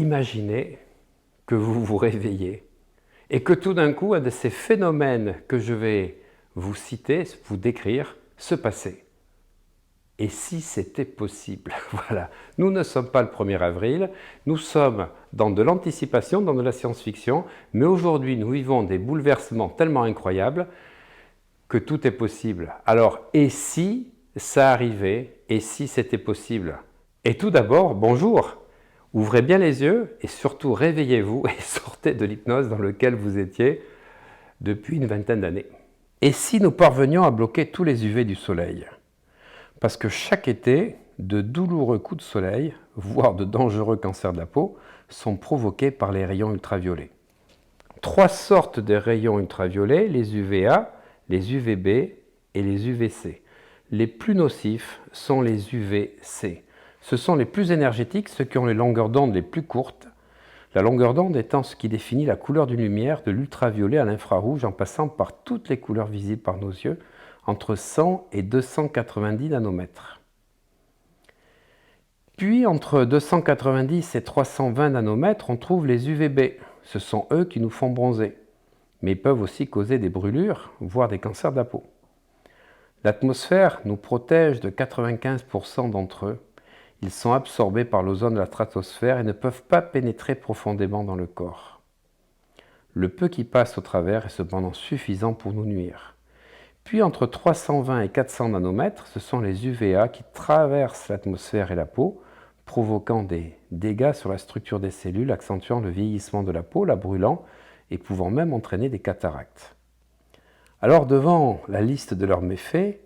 Imaginez que vous vous réveillez et que tout d'un coup, un de ces phénomènes que je vais vous citer, vous décrire, se passait. Et si c'était possible? Voilà. Nous ne sommes pas le 1er avril, nous sommes dans de l'anticipation, dans de la science-fiction, mais aujourd'hui, nous vivons des bouleversements tellement incroyables que tout est possible. Alors, et si ça arrivait? Et si c'était possible? Et tout d'abord, bonjour! Ouvrez bien les yeux et surtout réveillez-vous et sortez de l'hypnose dans laquelle vous étiez depuis une vingtaine d'années. Et si nous parvenions à bloquer tous les UV du soleil? Parce que chaque été, de douloureux coups de soleil, voire de dangereux cancers de la peau, sont provoqués par les rayons ultraviolets. 3 sortes de rayons ultraviolets, les UVA, les UVB et les UVC. Les plus nocifs sont les UVC. Ce sont les plus énergétiques, ceux qui ont les longueurs d'onde les plus courtes. La longueur d'onde étant ce qui définit la couleur d'une lumière, de l'ultraviolet à l'infrarouge, en passant par toutes les couleurs visibles par nos yeux, entre 100 et 290 nanomètres. Puis, entre 290 et 320 nanomètres, on trouve les UVB. Ce sont eux qui nous font bronzer, mais ils peuvent aussi causer des brûlures, voire des cancers de la peau. L'atmosphère nous protège de 95% d'entre eux. Ils sont absorbés par l'ozone de la stratosphère et ne peuvent pas pénétrer profondément dans le corps. Le peu qui passe au travers est cependant suffisant pour nous nuire. Puis entre 320 et 400 nanomètres, ce sont les UVA qui traversent l'atmosphère et la peau, provoquant des dégâts sur la structure des cellules, accentuant le vieillissement de la peau, la brûlant et pouvant même entraîner des cataractes. Alors devant la liste de leurs méfaits,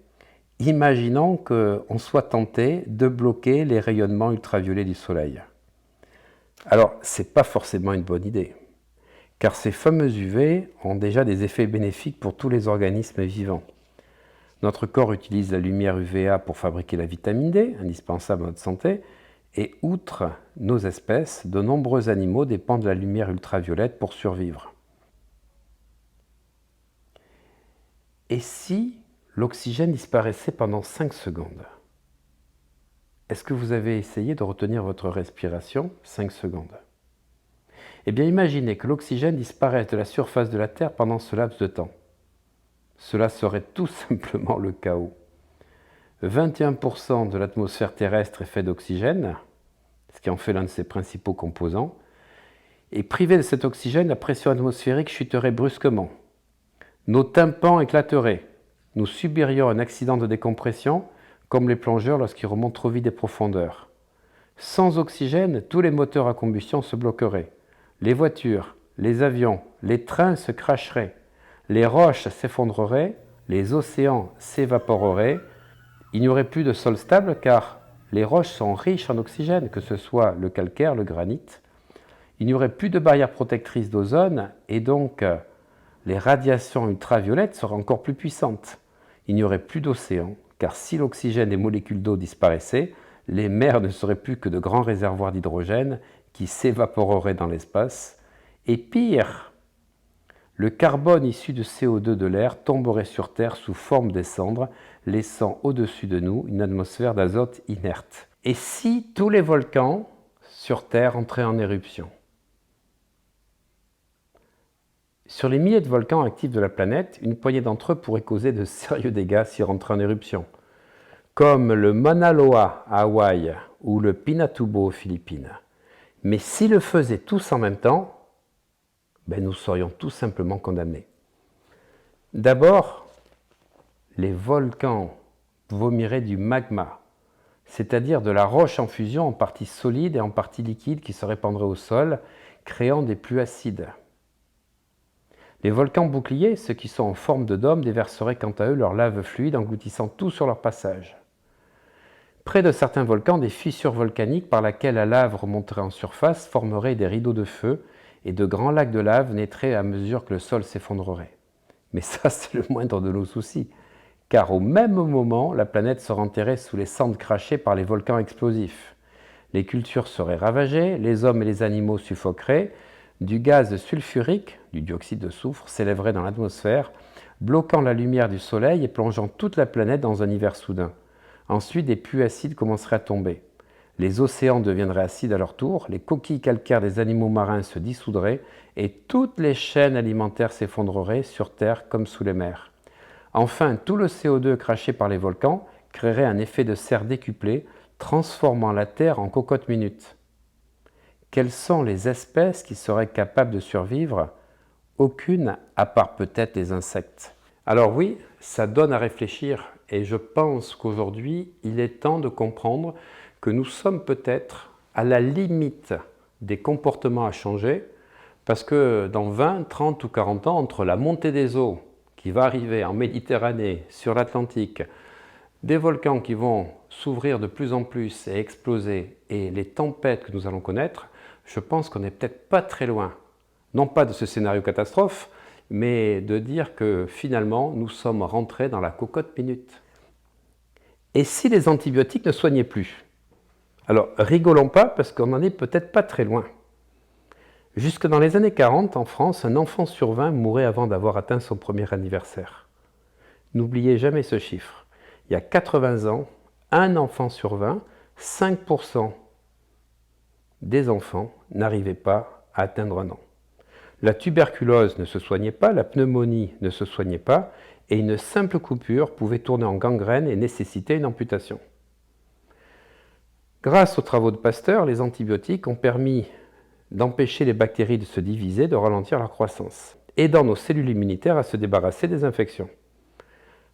imaginons qu'on soit tenté de bloquer les rayonnements ultraviolets du soleil. Alors, ce n'est pas forcément une bonne idée, car ces fameux UV ont déjà des effets bénéfiques pour tous les organismes vivants. Notre corps utilise la lumière UVA pour fabriquer la vitamine D, indispensable à notre santé, et outre nos espèces, de nombreux animaux dépendent de la lumière ultraviolette pour survivre. Et si l'oxygène disparaissait pendant 5 secondes? Est-ce que vous avez essayé de retenir votre respiration 5 secondes? Eh bien, imaginez que l'oxygène disparaisse de la surface de la Terre pendant ce laps de temps. Cela serait tout simplement le chaos. 21% de l'atmosphère terrestre est fait d'oxygène, ce qui en fait l'un de ses principaux composants. Et privé de cet oxygène, la pression atmosphérique chuterait brusquement. Nos tympans éclateraient. Nous subirions un accident de décompression, comme les plongeurs lorsqu'ils remontent trop vite des profondeurs. Sans oxygène, tous les moteurs à combustion se bloqueraient. Les voitures, les avions, les trains se cracheraient. Les roches s'effondreraient, les océans s'évaporeraient. Il n'y aurait plus de sol stable car les roches sont riches en oxygène, que ce soit le calcaire, le granit. Il n'y aurait plus de barrière protectrice d'ozone et donc les radiations ultraviolettes seraient encore plus puissantes. Il n'y aurait plus d'océan, car si l'oxygène et les molécules d'eau disparaissaient, les mers ne seraient plus que de grands réservoirs d'hydrogène qui s'évaporeraient dans l'espace. Et pire, le carbone issu de CO2 de l'air tomberait sur Terre sous forme des cendres, laissant au-dessus de nous une atmosphère d'azote inerte. Et si tous les volcans sur Terre entraient en éruption? Sur les milliers de volcans actifs de la planète, une poignée d'entre eux pourraient causer de sérieux dégâts s'ils rentraient en éruption, comme le Mauna Loa à Hawaï ou le Pinatubo aux Philippines. Mais s'ils le faisaient tous en même temps, nous serions tout simplement condamnés. D'abord, les volcans vomiraient du magma, c'est-à-dire de la roche en fusion en partie solide et en partie liquide qui se répandrait au sol, créant des pluies acides. Les volcans boucliers, ceux qui sont en forme de dôme, déverseraient quant à eux leur lave fluide, engloutissant tout sur leur passage. Près de certains volcans, des fissures volcaniques par lesquelles la lave remonterait en surface formeraient des rideaux de feu et de grands lacs de lave naîtraient à mesure que le sol s'effondrerait. Mais ça, c'est le moindre de nos soucis, car au même moment, la planète serait enterrée sous les cendres crachées par les volcans explosifs. Les cultures seraient ravagées, les hommes et les animaux suffoqueraient, du gaz sulfurique, du dioxyde de soufre, s'élèverait dans l'atmosphère, bloquant la lumière du soleil et plongeant toute la planète dans un hiver soudain. Ensuite, des pluies acides commenceraient à tomber. les océans deviendraient acides à leur tour, les coquilles calcaires des animaux marins se dissoudraient et toutes les chaînes alimentaires s'effondreraient sur Terre comme sous les mers. Enfin, tout le CO2 craché par les volcans créerait un effet de serre décuplé, transformant la Terre en cocotte minute. Quelles sont les espèces qui seraient capables de survivre? Aucune, à part peut-être les insectes. Alors oui, ça donne à réfléchir et je pense qu'aujourd'hui, il est temps de comprendre que nous sommes peut-être à la limite des comportements à changer parce que dans 20, 30 ou 40 ans, entre la montée des eaux qui va arriver en Méditerranée, sur l'Atlantique, des volcans qui vont s'ouvrir de plus en plus et exploser et les tempêtes que nous allons connaître, je pense qu'on n'est peut-être pas très loin, non pas de ce scénario catastrophe, mais de dire que finalement nous sommes rentrés dans la cocotte minute. Et si les antibiotiques ne soignaient plus? Alors rigolons pas parce qu'on n'en est peut-être pas très loin. Jusque dans les années 40, en France, un enfant sur 20 mourait avant d'avoir atteint son premier anniversaire. N'oubliez jamais ce chiffre. Il y a 80 ans, un enfant sur 20, 5% des enfants n'arrivaient pas à atteindre un an. La tuberculose ne se soignait pas, la pneumonie ne se soignait pas, et une simple coupure pouvait tourner en gangrène et nécessiter une amputation. Grâce aux travaux de Pasteur, les antibiotiques ont permis d'empêcher les bactéries de se diviser, de ralentir leur croissance, aidant nos cellules immunitaires à se débarrasser des infections.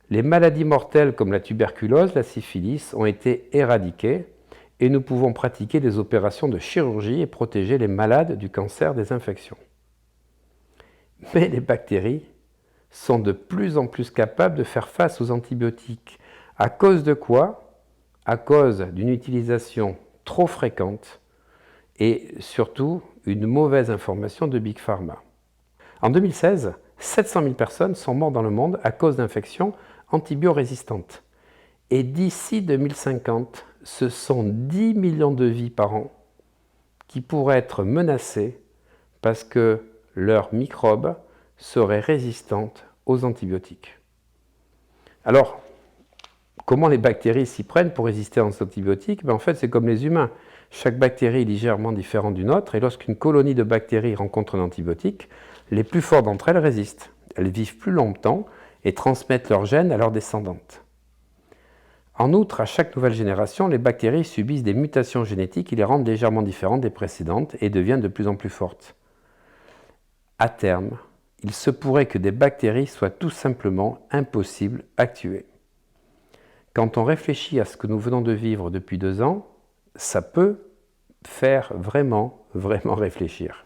Les maladies mortelles comme la tuberculose, la syphilis ont été éradiquées et nous pouvons pratiquer des opérations de chirurgie et protéger les malades du cancer des infections. Mais les bactéries sont de plus en plus capables de faire face aux antibiotiques. À cause de quoi? À cause d'une utilisation trop fréquente et surtout une mauvaise information de Big Pharma. En 2016, 700 000 personnes sont mortes dans le monde à cause d'infections antibiorésistantes. Et d'ici 2050, ce sont 10 millions de vies par an qui pourraient être menacées parce que leurs microbes seraient résistantes aux antibiotiques. Alors, comment les bactéries s'y prennent pour résister aux antibiotiques? En fait, c'est comme les humains. Chaque bactérie est légèrement différente d'une autre, et lorsqu'une colonie de bactéries rencontre un antibiotique, les plus fortes d'entre elles résistent. Elles vivent plus longtemps et transmettent leurs gènes à leurs descendantes. En outre, à chaque nouvelle génération, les bactéries subissent des mutations génétiques qui les rendent légèrement différentes des précédentes et deviennent de plus en plus fortes. À terme, il se pourrait que des bactéries soient tout simplement impossibles à tuer. Quand on réfléchit à ce que nous venons de vivre depuis 2 ans, ça peut faire vraiment réfléchir.